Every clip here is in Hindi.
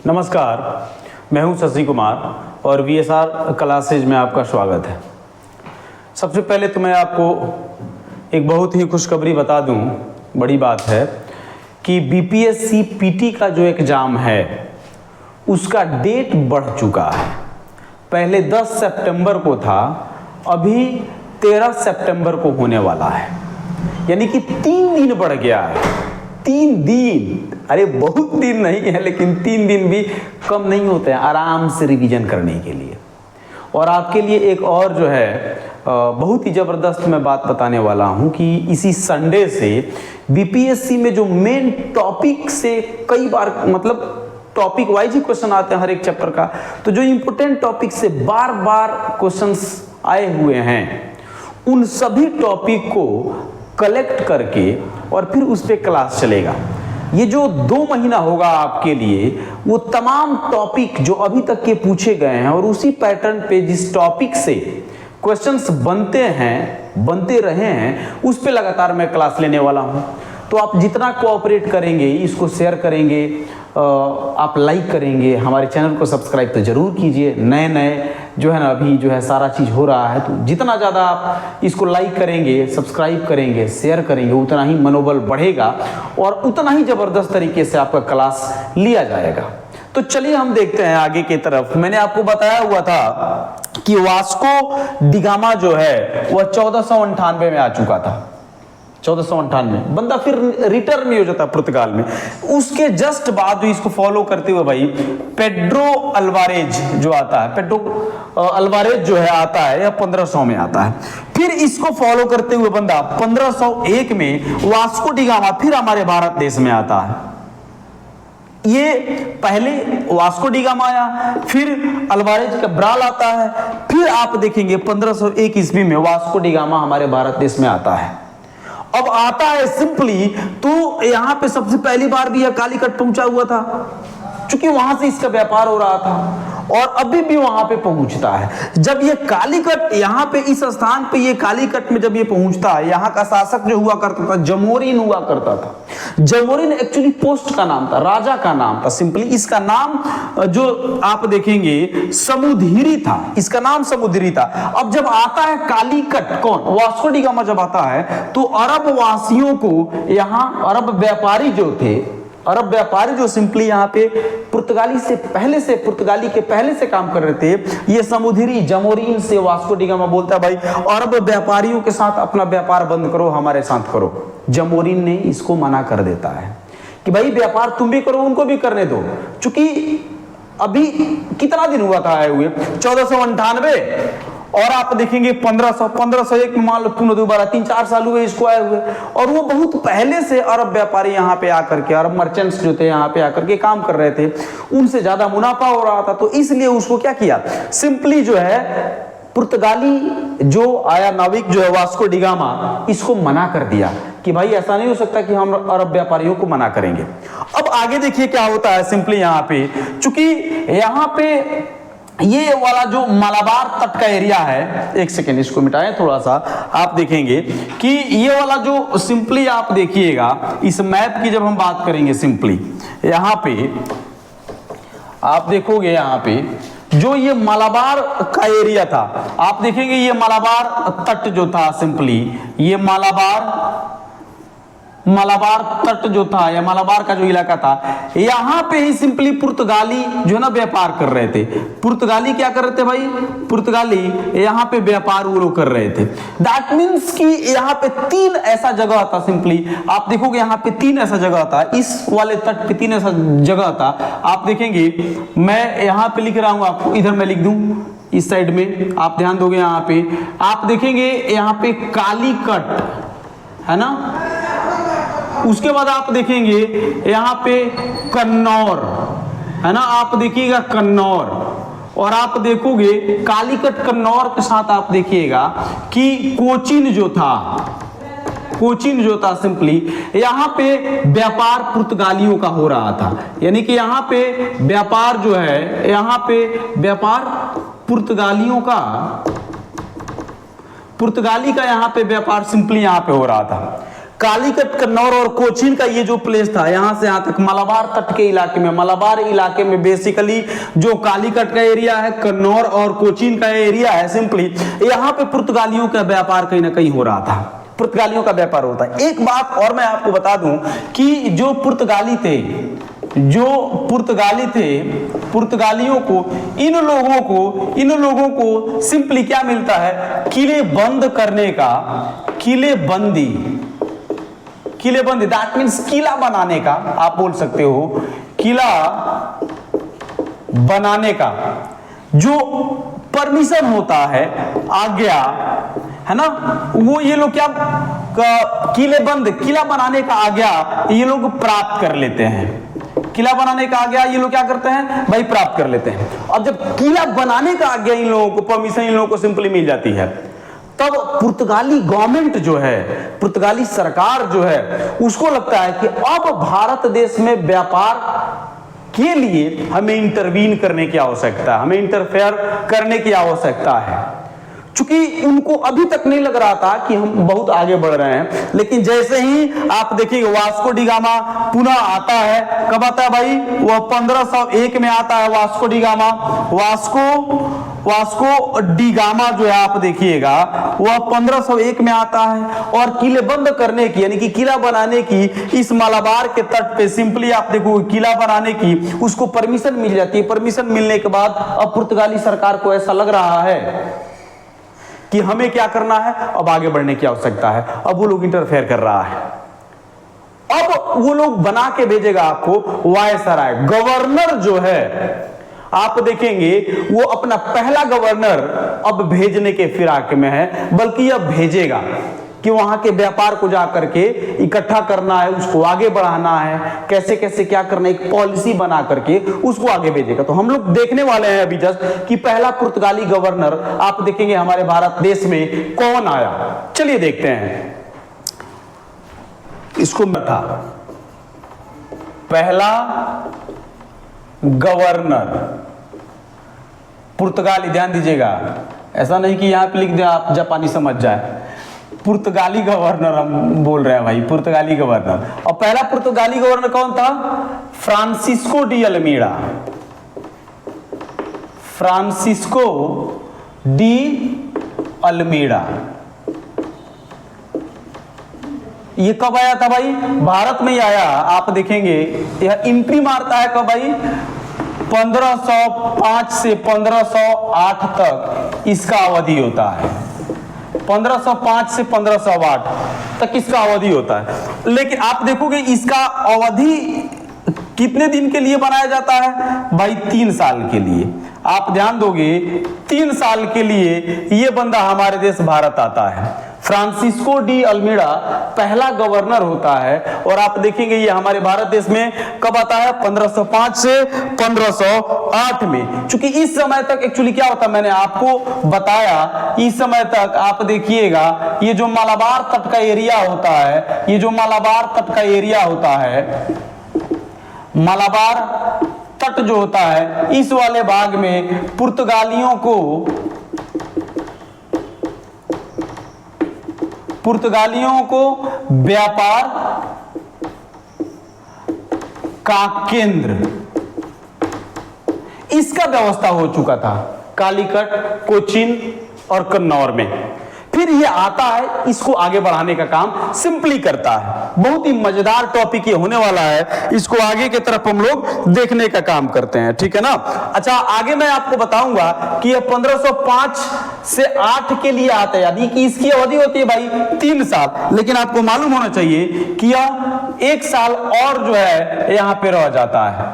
नमस्कार, मैं हूं शशि कुमार और VSR क्लासेज में आपका स्वागत है। सबसे पहले तो मैं आपको एक बहुत ही खुशखबरी बता दूं, बड़ी बात है कि BPSC PT का जो एग्ज़ाम है उसका डेट बढ़ चुका है। पहले 10 सितंबर को था, अभी 13 सितंबर को होने वाला है, यानी कि 3 दिन बढ़ गया है। 3 दिन, अरे बहुत दिन नहीं है, लेकिन 3 दिन भी कम नहीं होते हैं आराम से रिवीजन करने के लिए। और आपके लिए एक और जो है बहुत ही ज़बरदस्त मैं बात बताने वाला हूं कि इसी संडे से BPSC में जो मेन टॉपिक से कई बार मतलब टॉपिक वाइज ही क्वेश्चन आते हैं हर एक चैप्टर का, तो जो इम्पोर्टेंट टॉपिक से बार बार क्वेश्चंस आए हुए हैं उन सभी टॉपिक को कलेक्ट करके और फिर उस पर क्लास चलेगा। ये जो 2 महीना होगा आपके लिए, वो तमाम टॉपिक जो अभी तक के पूछे गए हैं और उसी पैटर्न पे जिस टॉपिक से क्वेश्चंस बनते रहे हैं, उस पे लगातार मैं क्लास लेने वाला हूँ। तो आप जितना कोऑपरेट करेंगे, इसको शेयर करेंगे, आप लाइक करेंगे, हमारे चैनल को सब्सक्राइब तो ज़रूर कीजिए। नए जो है ना, अभी जो है सारा चीज़ हो रहा है, तो जितना ज़्यादा आप इसको लाइक करेंगे, सब्सक्राइब करेंगे, शेयर करेंगे, उतना ही मनोबल बढ़ेगा और उतना ही ज़बरदस्त तरीके से आपका क्लास लिया जाएगा। तो चलिए हम देखते हैं आगे की तरफ। मैंने आपको बताया हुआ था कि वास्को डिगामा जो है वह 1498 में आ चुका था। 1498 बंदा फिर रिटर्न नहीं हो जाता पुर्तगाल में। उसके जस्ट बाद इसको फॉलो करते हुए भाई पेड्रो अल्वारेज जो आता है, पेड्रो अल्वारेज जो है आता है, या 1500 में आता है। फिर इसको फॉलो करते हुए बंदा 1501 में वास्को डिगामा फिर हमारे भारत देश में आता है। ये पहले वास्को डिगामा आया, फिर अल्वारेज कैब्राल आता है, फिर आप देखेंगे 1501 ईस्वी में वास्को डिगामा हमारे भारत देश में आता है। अब आता है सिंपली, तो यहां पे सबसे पहली बार भी यह कालीकट पहुंचा हुआ था, क्योंकि वहां से इसका व्यापार हो रहा था और अभी भी वहां पे पहुंचता है। जब ये कालीकट यहाँ पे इस स्थान पे, ये कालीकट में जब ये पहुंचता है, यहाँ का शासक जो हुआ करता था जमोरिन हुआ करता था। जमोरिन एक्चुअली पोस्ट का नाम था, राजा का नाम था। सिंपली इसका नाम जो आप देखेंगे समुद्री था, इसका नाम समुद्री था। अब जब आता है कालीकट, कौन? वास्को डिगामा जब आता है तो अरब वासियों को यहाँ, अरब व्यापारी जो थे, अरब व्यापारी जो सिंपली यहाँ पे पुर्तगाली के पहले से काम कर रहे थे, ये समुद्री जमोरिन से वास्को डिगामा बोलता है भाई अरब व्यापारियों के साथ अपना व्यापार बंद करो, हमारे साथ करो। जमोरिन ने इसको मना कर देता है कि भाई व्यापार तुम भी करो, उनको भी करने दो, क्योंकि अभी कितना दिन हुआ था आए हुए, 1498, और आप देखेंगे 1501 में मान लो तुमने दोबारा 3-4 साल हुए इसको आए हुए। और वो बहुत पहले से अरब व्यापारी यहाँ पे आकर के, अरब मर्चेंट्स जो थे यहाँ पे आकर के काम कर रहे थे, उनसे ज्यादा मुनाफा हो रहा था। तो इसलिए उसको क्या किया, सिंपली जो है पुर्तगाली जो आया नाविक जो है वास्को डिगामा, इसको मना कर दिया कि भाई ऐसा नहीं हो सकता कि हम अरब व्यापारियों को मना करेंगे। अब आगे देखिए क्या होता है। सिंपली यहाँ पे, चूंकि यहाँ पे ये वाला जो मलाबार तट का एरिया है, एक सेकेंड इसको मिटाएं थोड़ा सा, आप देखेंगे कि ये वाला जो सिंपली आप देखिएगा इस मैप की जब हम बात करेंगे, सिंपली यहाँ पे आप देखोगे, यहाँ पे जो ये मलाबार का एरिया था, आप देखेंगे ये मलाबार तट जो था, सिंपली ये मलाबार तट जो था, या मलाबार का जो इलाका था, यहाँ पे ही सिंपली पुर्तगाली जो है ना व्यापार कर रहे थे। पुर्तगाली क्या कर रहे थे भाई, पुर्तगाली यहाँ पे व्यापार वो लोग कर रहे थे। दैट मीन्स कि यहाँ पे 3 ऐसा जगह था। सिंपली आप देखोगे यहाँ पे 3 ऐसा जगह था, इस वाले तट पे 3 ऐसा जगह था। आप देखेंगे, मैं यहाँ पे लिख रहा हूँ आपको, इधर मैं लिख दूं इस साइड में, आप ध्यान दोगे यहाँ पे, आप देखेंगे यहाँ पे कालीकट है ना, उसके बाद आप देखेंगे यहाँ पे कन्नौर है ना, आप देखिएगा कन्नौर, और आप देखोगे कालीकट कन्नौर के साथ आप देखिएगा कि कोचीन जो था सिंपली यहाँ पे व्यापार पुर्तगालियों का हो रहा था। यानी कि यहाँ पे व्यापार जो है, यहाँ पे व्यापार पुर्तगाली का यहाँ पे व्यापार सिंपली यहाँ पे हो रहा था। कालीकट, कन्नौर और कोचीन का ये जो प्लेस था, यहां से यहां तक मलाबार तट के इलाके में, मलाबार इलाके में बेसिकली जो कालीकट का एरिया है, कन्नौर और कोचीन का एरिया है, सिंपली यहां पे पुर्तगालियों का व्यापार कहीं ना कहीं हो रहा था, पुर्तगालियों का व्यापार होता है। एक बात और मैं आपको बता दूं कि जो पुर्तगाली थे, पुर्तगालियों को, इन लोगों को सिंपली क्या मिलता है, किले बंद करने का, किलेबंदी, दैट मीन्स किला बनाने का, आप बोल सकते हो किला बनाने का जो परमिशन होता है, आज्ञा है ना, वो ये लोग क्या किला बनाने का आज्ञा ये लोग प्राप्त कर लेते हैं। किला बनाने का आज्ञा ये लोग क्या करते हैं भाई, प्राप्त कर लेते हैं। और जब किला बनाने का आज्ञा इन लोगों को, परमिशन इन लोगों को सिंपली मिल जाती है, तब पुर्तगाली गवर्नमेंट जो है, पुर्तगाली सरकार जो है, उसको लगता है कि अब भारत देश में व्यापार के लिए हमें इंटरवीन करने की आवश्यकता है, हमें इंटरफेयर करने की आवश्यकता है। चूंकि उनको अभी तक नहीं लग रहा था कि हम बहुत आगे बढ़ रहे हैं, लेकिन जैसे ही आप देखिए वास्को डी गामा पुनः आता है, कब आता है भाई, वह 1501 में आता है Vasco D gamma. Vasco D gamma जो है आप देखिएगा वह 1501 में आता है और किले बंद करने की, यानी कि किला बनाने की, इस मलाबार के तट पे सिंपली आप देखो किला बनाने की उसको परमिशन मिल जाती है। परमिशन मिलने के बाद अब पुर्तगाली सरकार को ऐसा लग रहा है कि हमें क्या करना है, अब आगे बढ़ने की आवश्यकता है। अब वो लोग इंटरफेयर कर रहा है, अब वो लोग बना के भेजेगा आपको वायसराय, गवर्नर जो है आप देखेंगे वो अपना पहला गवर्नर अब भेजने के फिराक में है, बल्कि अब भेजेगा कि वहां के व्यापार को जाकर के इकट्ठा करना है, उसको आगे बढ़ाना है, कैसे कैसे क्या करना है, एक पॉलिसी बना करके उसको आगे भेजेगा। तो हम लोग देखने वाले हैं अभी जस्ट कि पहला पुर्तगाली गवर्नर आप देखेंगे हमारे भारत देश में कौन आया। चलिए देखते हैं इसको। था पहला गवर्नर पुर्तगाली, ध्यान दीजिएगा, ऐसा नहीं कि यहां पे लिख दें आप जापानी समझ जाए, पुर्तगाली गवर्नर हम बोल रहे हैं भाई, पुर्तगाली गवर्नर। और पहला पुर्तगाली गवर्नर कौन था, Francisco de Almeida, Francisco de अल्मीड़ा। ये कब आया था भाई, भारत में ही आया। आप देखेंगे यह एंट्री मारता है कब भाई, 1505 से 1508 तक इसका अवधि होता है, 1505 से 1508 तक इसका अवधि होता है। लेकिन आप देखोगे इसका अवधि कितने दिन के लिए बनाया जाता है भाई, 3 साल के लिए। आप ध्यान दोगे 3 साल के लिए ये बंदा हमारे देश भारत आता है। फ्रांसिस्को डी अल्मीड़ा पहला गवर्नर होता है और आप देखेंगे ये हमारे भारत देश में कब आता है, 1505 से 1508 में। क्योंकि इस समय तक एक्चुअली क्या होता है, मैंने आपको बताया, इस समय तक आप देखिएगा ये जो मलाबार तट का एरिया होता है, ये जो मलाबार तट का एरिया होता है, मलाबार तट जो होता है, इस वाले भाग में पुर्तगालियों को व्यापार का केंद्र, इसका व्यवस्था हो चुका था कालीकट, कोचीन और कन्नौर में। फिर ये आता है, इसको आगे बढ़ाने का काम सिंपली करता है। बहुत ही मजेदार टॉपिक ये होने वाला है, इसको आगे की तरफ हम लोग देखने का काम करते हैं, ठीक है ना। अच्छा, आगे मैं आपको बताऊंगा कि ये 1505 से 8 के लिए आता है, यानी कि इसकी अवधि होती है भाई 3 साल। लेकिन आपको मालूम होना चाहिए कि यह 1 साल और जो है यहां पे रह जाता है,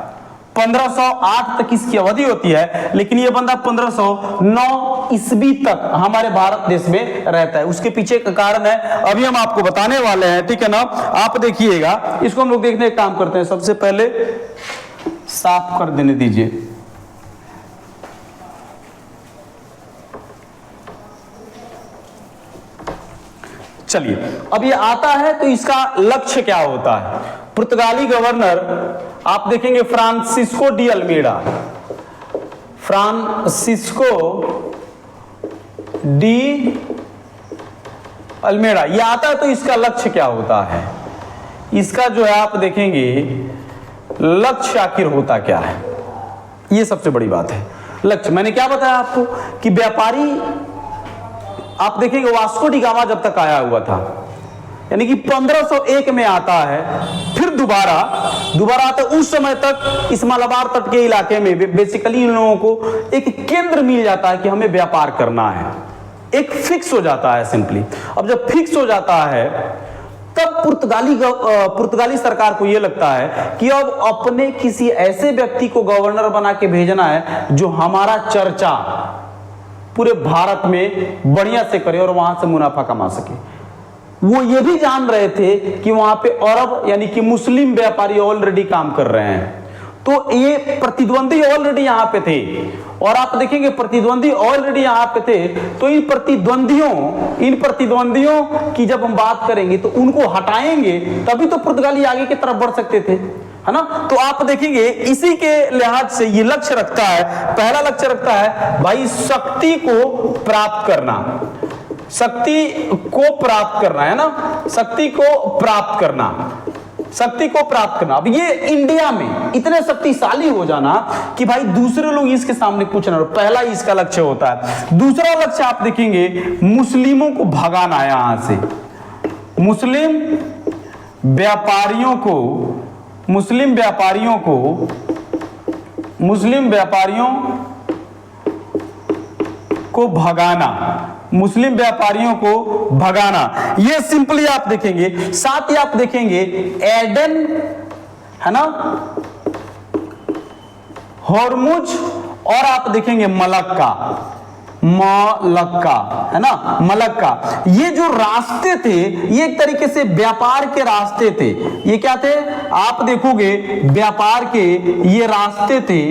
1508 तक इसकी अवधि होती है। लेकिन यह बंदा 1509 ईस्वी तक हमारे भारत देश में रहता है। उसके पीछे का कारण है अभी हम आपको बताने वाले हैं, ठीक है ना। आप देखिएगा, इसको हम लोग देखने का काम करते हैं। सबसे पहले साफ कर देने दीजिए। चलिए, अब ये आता है तो इसका लक्ष्य क्या होता है। पुर्तगाली गवर्नर आप देखेंगे Francisco de Almeida, Francisco de Almeida ये आता है, तो इसका लक्ष्य क्या होता है, इसका जो है आप देखेंगे लक्ष्य आखिर होता क्या है, ये सबसे बड़ी बात है। लक्ष्य मैंने क्या बताया आपको कि व्यापारी, आप देखेंगे वास्को डी गामा जब तक आया हुआ था, यानी कि 1501 में आता है, फिर दोबारा आता है। उस समय तक इस मलाबार तट के इलाके में बेसिकली इन लोगों को एक केंद्र मिल जाता है कि हमें व्यापार करना है, एक फिक्स हो जाता है सिंपली। अब जब फिक्स हो जाता है तब पुर्तगाली सरकार को यह लगता है कि अब अपने किसी ऐसे व्यक्ति को गवर्नर बना के भेजना है जो हमारा चर्चा पूरे भारत में बढ़िया से करे और वहां से मुनाफा कमा सके। वो ये भी जान रहे थे कि वहां पे अरब यानी कि मुस्लिम व्यापारी ऑलरेडी काम कर रहे हैं, तो ये प्रतिद्वंदी ऑलरेडी यहां पे थे। और आप देखेंगे प्रतिद्वंदी ऑलरेडी यहां पे थे, तो इन प्रतिद्वंदियों की जब हम बात करेंगे तो उनको हटाएंगे तभी तो पुर्तगाली आगे की तरफ बढ़ सकते थे, है ना। तो आप देखेंगे इसी के लिहाज से ये लक्ष्य रखता है, पहला लक्ष्य रखता है भाई शक्ति को प्राप्त करना, शक्ति को प्राप्त करना, है ना, शक्ति को प्राप्त करना, शक्ति को प्राप्त करना। अब ये इंडिया में इतने शक्तिशाली हो जाना कि भाई दूसरे लोग इसके सामने कुछ ना, पहला इसका लक्ष्य होता है। दूसरा लक्ष्य आप देखेंगे मुस्लिमों को भगाना, यहां से मुस्लिम व्यापारियों को भगाना, ये सिंपली आप देखेंगे। साथ ही आप देखेंगे एडन, है ना, हॉर्मुज, और आप देखेंगे मलक्का, है ना, मलक्का। ये जो रास्ते थे ये एक तरीके से व्यापार के रास्ते थे। ये क्या थे, आप देखोगे व्यापार के ये रास्ते थे,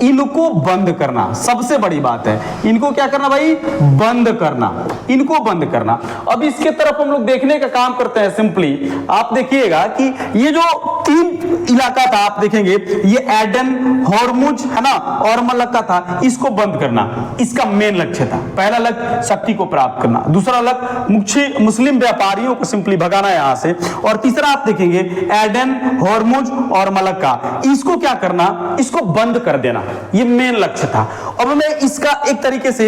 इनको बंद करना सबसे बड़ी बात है। इनको क्या करना भाई, बंद करना, इनको बंद करना। अब इसके तरफ हम लोग देखने का काम करते हैं। सिंपली आप देखिएगा कि ये जो तीन इलाका था, आप देखेंगे ये एडन, हॉर्मुज, है ना, और मलक्का था, इसको बंद करना इसका मेन लक्ष्य था। पहला लक्ष्य शक्ति को प्राप्त करना, दूसरा लक्ष्य मुस्लिम व्यापारियों को सिंपली भगाना यहां से, और तीसरा आप देखेंगे एडन, हॉर्मुज और मलक्का, इसको क्या करना, इसको बंद कर देना, ये मेन लक्ष्य था। अब मैं इसका एक तरीके से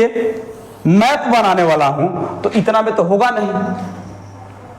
मैप बनाने वाला हूं, तो इतना में तो होगा नहीं,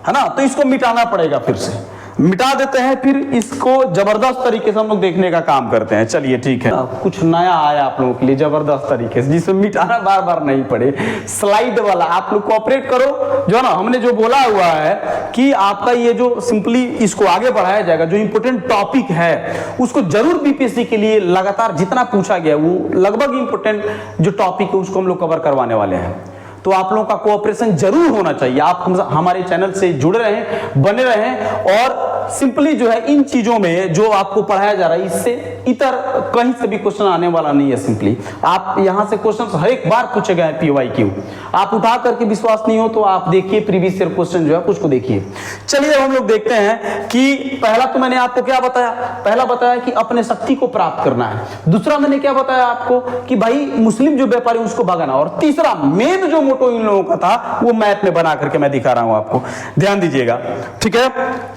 है ना, तो इसको मिटाना पड़ेगा, फिर से मिटा देते हैं, फिर इसको जबरदस्त तरीके से हम लोग देखने का काम करते हैं। चलिए ठीक है, कुछ नया आया आप लोगों के लिए जबरदस्त तरीके से, जिसमें मिटाना बार बार नहीं पड़े। स्लाइड वाला आप लोग कोऑपरेट करो, जो ना हमने जो बोला हुआ है कि आपका ये जो सिंपली इसको आगे बढ़ाया जाएगा, जो इंपोर्टेंट टॉपिक है उसको जरूर बीपीएससी के लिए लगातार जितना पूछा गया वो लगभग इंपोर्टेंट जो टॉपिक है उसको हम लोग कवर करवाने वाले हैं। तो आप लोगों का कोऑपरेशन जरूर होना चाहिए। आप हमारे चैनल से जुड़े रहें, बने रहें, और सिंपली जो है इन चीजों में जो आपको पढ़ाया जा रहा है इससे इतर कहीं से भी क्वेश्चन आने वाला नहीं है। सिंपली आप यहां से क्वेश्चन हर एक बार पूछे गए PYQ, आप उठा करके विश्वास नहीं हो तो आप देखिए प्रीवियस ईयर क्वेश्चन जो है उसको देखिए। चलिए अब हम लोग देखते हैं कि पहला तो मैंने आपको क्या बताया, पहला बताया कि अपने शक्ति को प्राप्त करना है, दूसरा मैंने क्या बताया आपको कि भाई मुस्लिम जो व्यापारी उसको भगाना, और तीसरा मेन जो मोटो इन लोगों का था वो मैप में बना करके मैं दिखा रहा हूं आपको, ध्यान दीजिएगा, ठीक है।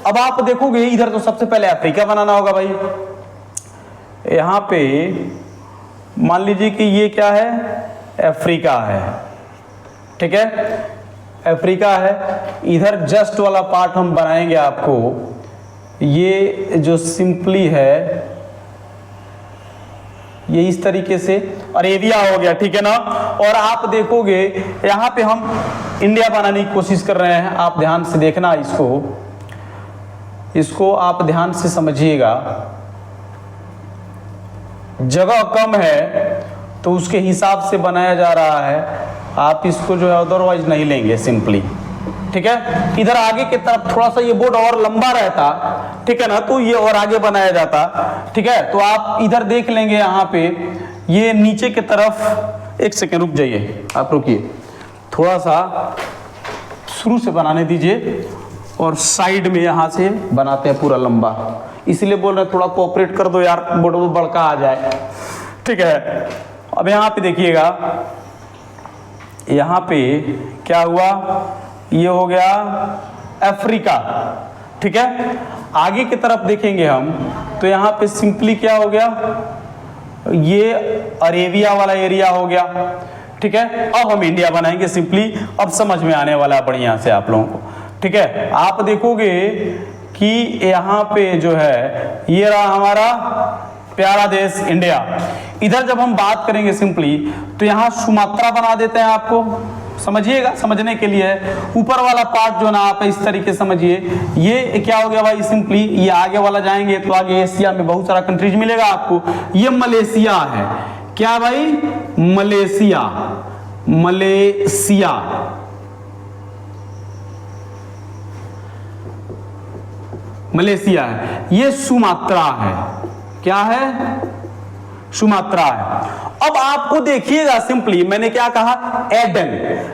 अब आप देखोगे इधर तो सबसे पहले अफ्रीका बनाना होगा भाई। यहां पे मान लीजिए कि ये क्या है, अफ्रीका है, ठीक है, अफ्रीका है। इधर जस्ट वाला पार्ट हम बनाएंगे आपको, ये जो सिंपली है ये इस तरीके से अरेबिया हो गया, ठीक है ना। और आप देखोगे यहां पे हम इंडिया बनाने की कोशिश कर रहे हैं, आप ध्यान से देखना, इसको आप ध्यान से समझिएगा। जगह कम है तो उसके हिसाब से बनाया जा रहा है, आप इसको जो है अदरवाइज नहीं लेंगे सिंपली, ठीक है। इधर आगे की तरफ थोड़ा सा ये बोर्ड और लंबा रहता, ठीक है ना, तो ये और आगे बनाया जाता, ठीक है। तो आप इधर देख लेंगे, यहाँ पे ये नीचे की तरफ, एक सेकेंड रुक जाइए, आप रुकिए, थोड़ा सा शुरू से बनाने दीजिए, और साइड में यहाँ से बनाते हैं पूरा लंबा, इसलिए बोल रहे थोड़ा कोऑपरेट कर दो यार, बोर्ड में बड़का आ जाए, ठीक है। अब यहाँ पे देखिएगा, यहाँ पे क्या हुआ, ये हो गया अफ्रीका, ठीक है। आगे की तरफ देखेंगे हम तो यहाँ पे सिंपली क्या हो गया, ये अरेबिया वाला एरिया हो गया, ठीक है। अब हम इंडिया बनाएंगे सिंपली, अब समझ में आने वाला बढ़िया से आप लोगों को, ठीक है। आप देखोगे कि यहाँ पे जो है ये रहा हमारा प्यारा देश इंडिया। इधर जब हम बात करेंगे सिंपली तो यहाँ सुमात्रा बना देते हैं, आपको समझिएगा, समझने के लिए ऊपर वाला पार्ट जो ना आप इस तरीके से समझिए। ये क्या हो गया भाई, सिंपली ये आगे वाला जाएंगे तो आगे एशिया में बहुत सारा कंट्रीज मिलेगा आपको। ये मलेशिया है, क्या भाई, मलेशिया, मलेशिया, मलेशिया है। ये सुमात्रा है, क्या है, सुमात्रा है। अब आपको देखिएगा सिंपली मैंने क्या कहा, एडन,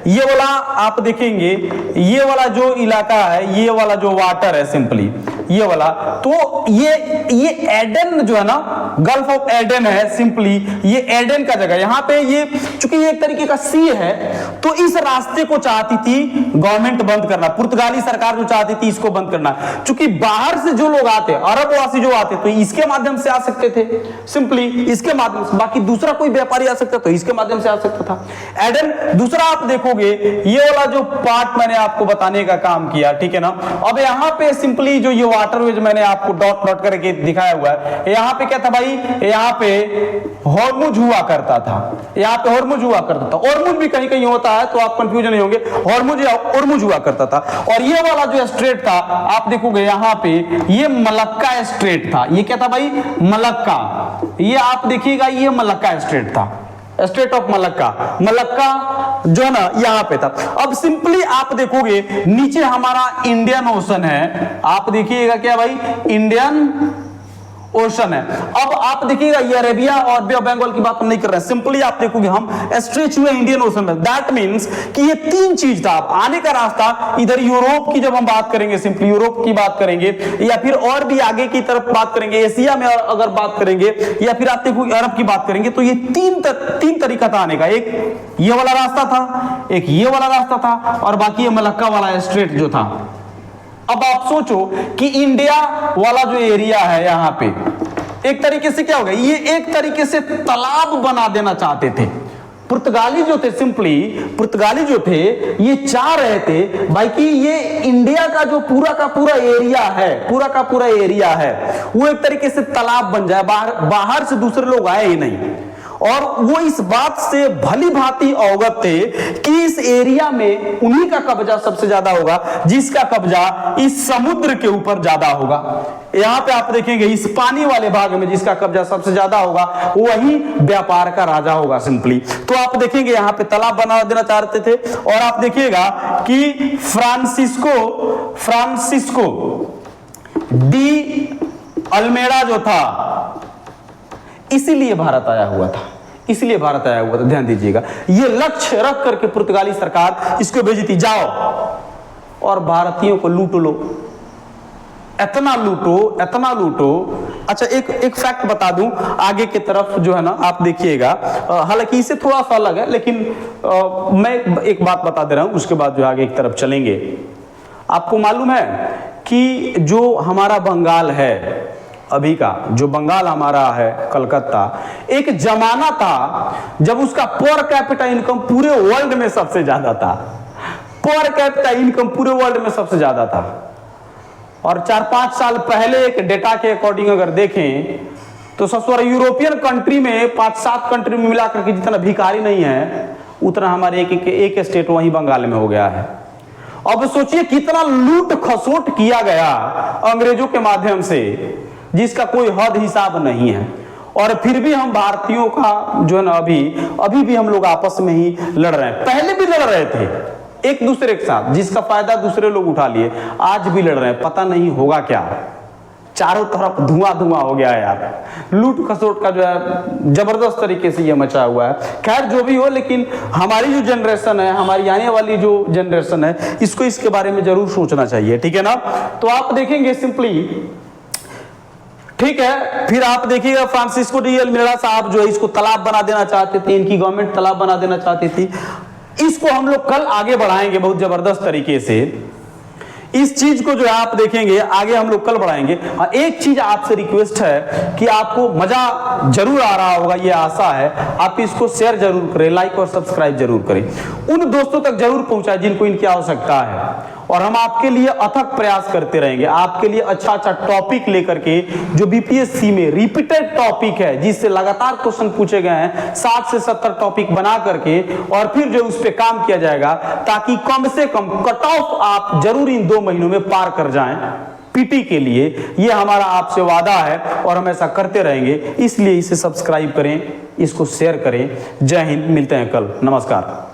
ये वाला आप देखेंगे, ये वाला जो इलाका है, ये वाला जो वाटर है सिंपली ये वाला, तो ये एडन जो है ना, गल्फ ऑफ एडन है सिंपली, ये एडन का जगह। यहाँ पे ये चूंकि ये एक तरीके का सी है तो इस रास्ते को चाहती थी गवर्नमेंट बंद करना, पुर्तगाली सरकार जो चाहती थी इसको बंद करना। चूंकि बाहर से जो लोग आते, अरबवासी जो आते तो इसके माध्यम से आ सकते थे सिंपली, इसके माध्यम से, बाकी दूसरा कोई व्यापारी आ सकता तो इसके माध्यम से आ सकता था एडन। दूसरा आप देखोगे ये वाला जो पार्ट मैंने आपको बताने का काम किया, ठीक है ना। अब यहाँ पे सिंपली जो ये वाटरवेज मैंने आपको डॉट डॉट करके दिखाया हुआ है, यहाँ पे क्या था भाई, यहाँ पे हॉर्मुज हुआ करता था, यहाँ पे हॉर्मुज हुआ करता था। हॉर्मुज भी कहीं कहीं होता है तो आप कंफ्यूज नहीं होंगे, हॉर्मुज या हॉर्मुज हुआ करता था। और ये वाला जो स्ट्रेट था आप देखोगे यहाँ पे ये मलक्का स्ट्रेट था। ये क्या था भाई, मलक्का, ये आप देखिएगा ये मलक्का स्ट्रेट था, स्टेट ऑफ मलक्का, मलक्का जो है ना यहाँ पे था। अब सिंपली आप देखोगे नीचे हमारा इंडियन ओशन है, आप देखिएगा क्या भाई, इंडियन ओशन है। अब आप देखिएगा ये अरेबिया और बे ऑफ बंगाल की बात हम नहीं कर रहे हैं, सिंपली आप देखोगे हम स्ट्रेच हुए इंडियन ओशन में। दैट मींस कि ये तीन चीज था। आने का रास्ता इधर यूरोप की जब हम बात करेंगे, सिंपली यूरोप की बात करेंगे, या फिर और भी आगे की तरफ बात करेंगे, एशिया में अगर बात करेंगे, या फिर आप देखोगे अरब की बात करेंगे, तो ये तीन तरीका था आने का। एक ये वाला रास्ता था, एक ये वाला रास्ता था, और बाकी ये मलक्का वाला स्ट्रेट जो था। अब आप सोचो कि इंडिया वाला जो एरिया है यहाँ पे एक तरीके से क्या होगा, ये एक तरीके से तालाब बना देना चाहते थे पुर्तगाली जो थे। सिंपली पुर्तगाली जो थे ये चाह रहे थे भाई कि ये इंडिया का जो पूरा का पूरा एरिया है, पूरा का पूरा एरिया है, वो एक तरीके से तालाब बन जाए, बाहर से दूसरे लोग आए ही नहीं। और वो इस बात से भली भांति अवगत थे कि इस एरिया में उन्हीं का कब्जा सबसे ज्यादा होगा जिसका कब्जा इस समुद्र के ऊपर ज्यादा होगा। यहां पे आप देखेंगे इस पानी वाले भाग में जिसका कब्जा सबसे ज्यादा होगा वही व्यापार का राजा होगा सिंपली। तो आप देखेंगे यहां पे तालाब बना देना चाहते थे। और आप देखिएगा कि फ्रांसिस्को डी अल्मेड़ा जो था इसीलिए भारत आया हुआ था, इसलिए भारत आया हुआ था, ध्यान दीजिएगा। ये लक्ष्य रख करके पुर्तगाली सरकार इसको भेजी थी, जाओ और भारतीयों को लूट लो, इतना लूटो, इतना लूटो। अच्छा एक फैक्ट बता दूं आगे की तरफ जो है ना, आप देखिएगा, हालांकि इससे थोड़ा सा अलग है, लेकिन मैं एक बात बता दे रहा हूं, उसके बाद जो आगे की तरफ चलेंगे। आपको मालूम है कि जो हमारा बंगाल है, अभी का जो बंगाल हमारा है, कलकत्ता, एक जमाना था जब उसका पर कैपिटा इनकम पूरे वर्ल्ड में सबसे ज्यादा था, पर कैपिटा इनकम पूरे वर्ल्ड में सबसे ज्यादा था। और 4-5 साल पहले एक डेटा के अकॉर्डिंग अगर देखें तो सबसे यूरोपियन कंट्री में 5-7 कंट्री में मिलाकर के जितना भिखारी नहीं है उतना हमारे एक स्टेट वहीं बंगाल में हो गया है। अब सोचिए कितना लूट खसोट किया गया अंग्रेजों के माध्यम से जिसका कोई हद हिसाब नहीं है। और फिर भी हम भारतीयों का जो है ना अभी भी हम लोग आपस में ही लड़ रहे हैं। पहले भी लड़ रहे थे एक दूसरे के साथ, जिसका फायदा दूसरे लोग उठा लिए, आज भी लड़ रहे हैं। पता नहीं होगा क्या, चारों तरफ धुआं धुआं हो गया है यार। लूट खसोट का जो है जबरदस्त तरीके से ये मचा हुआ है। खैर जो भी हो, लेकिन हमारी जो जनरेशन है, हमारी आने वाली जो जनरेशन है, इसको इसके बारे में जरूर सोचना चाहिए, ठीक है ना। तो आप देखेंगे सिंपली, ठीक है, फिर आप देखिएगा फ्रांसिस्को डी अल्मेड़ा साहब जो है इसको तालाब बना देना चाहते थे, इनकी गवर्नमेंट तालाब बना देना चाहती थी। इसको हम लोग कल आगे बढ़ाएंगे बहुत जबरदस्त तरीके से। इस चीज को जो है आप देखेंगे आगे हम लोग कल बढ़ाएंगे। एक चीज आपसे रिक्वेस्ट है कि आपको मजा जरूर आ रहा होगा, ये आशा है। आप इसको शेयर जरूर करें, लाइक और सब्सक्राइब जरूर करें, उन दोस्तों तक जरूर पहुंचाएं जिनको इनकी आवश्यकता है। और हम आपके लिए अथक प्रयास करते रहेंगे, आपके लिए अच्छा अच्छा टॉपिक लेकर के, जो बीपीएससी में रिपीटेड टॉपिक है, जिससे लगातार क्वेश्चन पूछे गए हैं, 60 से 70 टॉपिक बना करके, और फिर जो उस पर काम किया जाएगा, ताकि कम से कम कट ऑफ आप जरूर इन 2 महीनों में पार कर जाएं पीटी के लिए। ये हमारा आपसे वादा है और हम ऐसा करते रहेंगे। इसलिए इसे सब्सक्राइब करें, इसको शेयर करें। जय हिंद, मिलते हैं कल, नमस्कार।